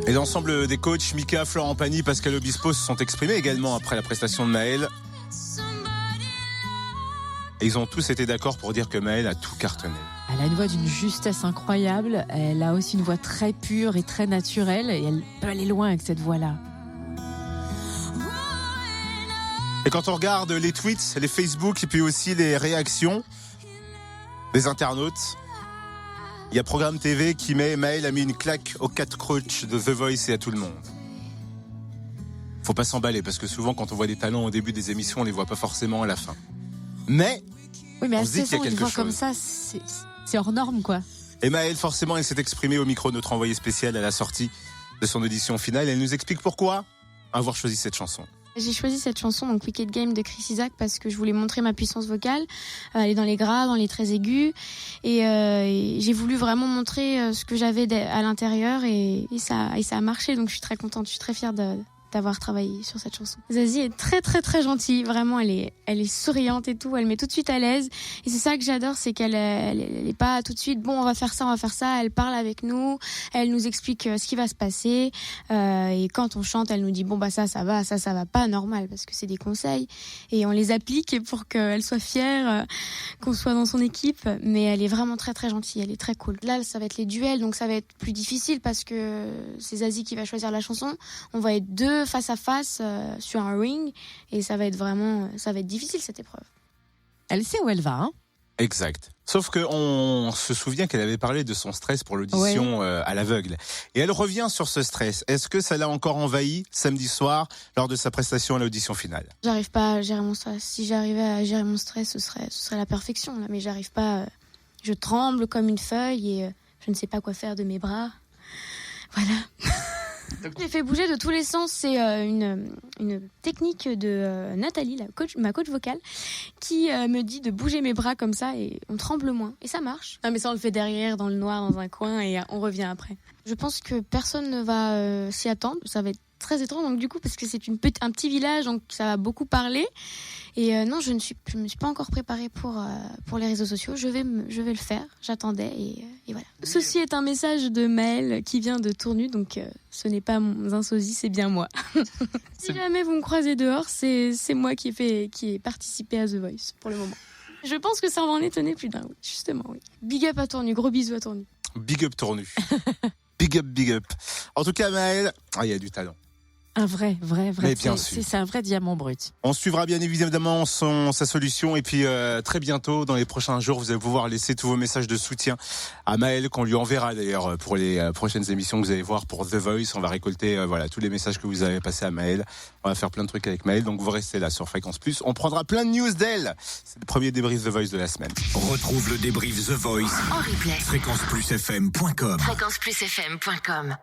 Et l'ensemble des coachs, Mika, Florent Pagny, Pascal Obispo se sont exprimés également après la prestation de Maëlle. Et ils ont tous été d'accord pour dire que Maëlle a tout cartonné. Elle a une voix d'une justesse incroyable. Elle a aussi une voix très pure et très naturelle. Et elle peut aller loin avec cette voix-là. Et quand on regarde les tweets, les Facebook et puis aussi les réactions des internautes, il y a Programme TV qui met Maëlle a mis une claque aux 4 coachs de The Voice et à tout le monde. Faut pas s'emballer parce que souvent quand on voit des talents au début des émissions, on les voit pas forcément à la fin. Mais oui, mais on à se dit qu'il y a quelque voix chose. Comme ça, c'est hors norme, quoi. Et Maëlle, forcément, elle s'est exprimée au micro de notre envoyé spécial à la sortie de son audition finale. Elle nous explique pourquoi avoir choisi cette chanson. J'ai choisi cette chanson, donc Wicked Game de Chris Isaak, parce que je voulais montrer ma puissance vocale. Elle est dans les graves, dans les très aigus. Et j'ai voulu vraiment montrer ce que j'avais à l'intérieur et ça a marché. Donc je suis très contente, je suis très fière d'avoir travaillé sur cette chanson. Zazie est très très très gentille, vraiment elle est souriante et tout, elle met tout de suite à l'aise et c'est ça que j'adore, c'est qu'elle est pas tout de suite bon on va faire ça, elle parle avec nous, elle nous explique ce qui va se passer et quand on chante elle nous dit bon bah ça va pas, normal parce que c'est des conseils et on les applique pour qu'elle soit fière qu'on soit dans son équipe, mais elle est vraiment très très gentille, elle est très cool. Là ça va être les duels donc ça va être plus difficile parce que c'est Zazie qui va choisir la chanson, on va être deux face à face sur un ring et ça va être difficile cette épreuve. Elle sait où elle va, hein. Exact. Sauf qu'on se souvient qu'elle avait parlé de son stress pour l'audition à l'aveugle. Et elle revient sur ce stress. Est-ce que ça l'a encore envahi samedi soir lors de sa prestation à l'audition finale? J'arrive pas à gérer mon stress. Si j'arrivais à gérer mon stress, ce serait la perfection. Là. Mais j'arrive pas. Je tremble comme une feuille et je ne sais pas quoi faire de mes bras. Voilà. J'ai fait bouger de tous les sens. C'est une technique de Nathalie, ma coach vocale, qui me dit de bouger mes bras comme ça et on tremble moins. Et ça marche. Non, mais ça, on le fait derrière, dans le noir, dans un coin et on revient après. Je pense que personne ne va s'y attendre. Ça va être très étrange, donc du coup, parce que c'est un petit village, donc ça va beaucoup parler. Et non, je me suis pas encore préparée pour les réseaux sociaux. Je vais le faire. J'attendais et voilà. Ceci est un message de Maëlle qui vient de Tournu, donc ce n'est pas un sosie, c'est bien moi. Si jamais vous me croisez dehors, c'est moi qui ai participé à The Voice pour le moment. Je pense que ça va en étonner plus d'un, oui, justement, oui. Big up à Tournu, gros bisous à Tournu. Big up Tournu. Big up. En tout cas, Maëlle, il y a du talent. Un vrai. Mais bien sûr. C'est un vrai diamant brut. On suivra bien évidemment sa solution et puis très bientôt, dans les prochains jours, vous allez pouvoir laisser tous vos messages de soutien à Maëlle qu'on lui enverra d'ailleurs pour les prochaines émissions que vous allez voir pour The Voice. On va récolter tous les messages que vous avez passés à Maëlle. On va faire plein de trucs avec Maëlle, donc vous restez là sur Fréquence Plus. On prendra plein de news d'elle. C'est le premier débrief The Voice de la semaine. Retrouve le débrief The Voice en replay. fréquenceplusfm.com. fréquenceplusfm.com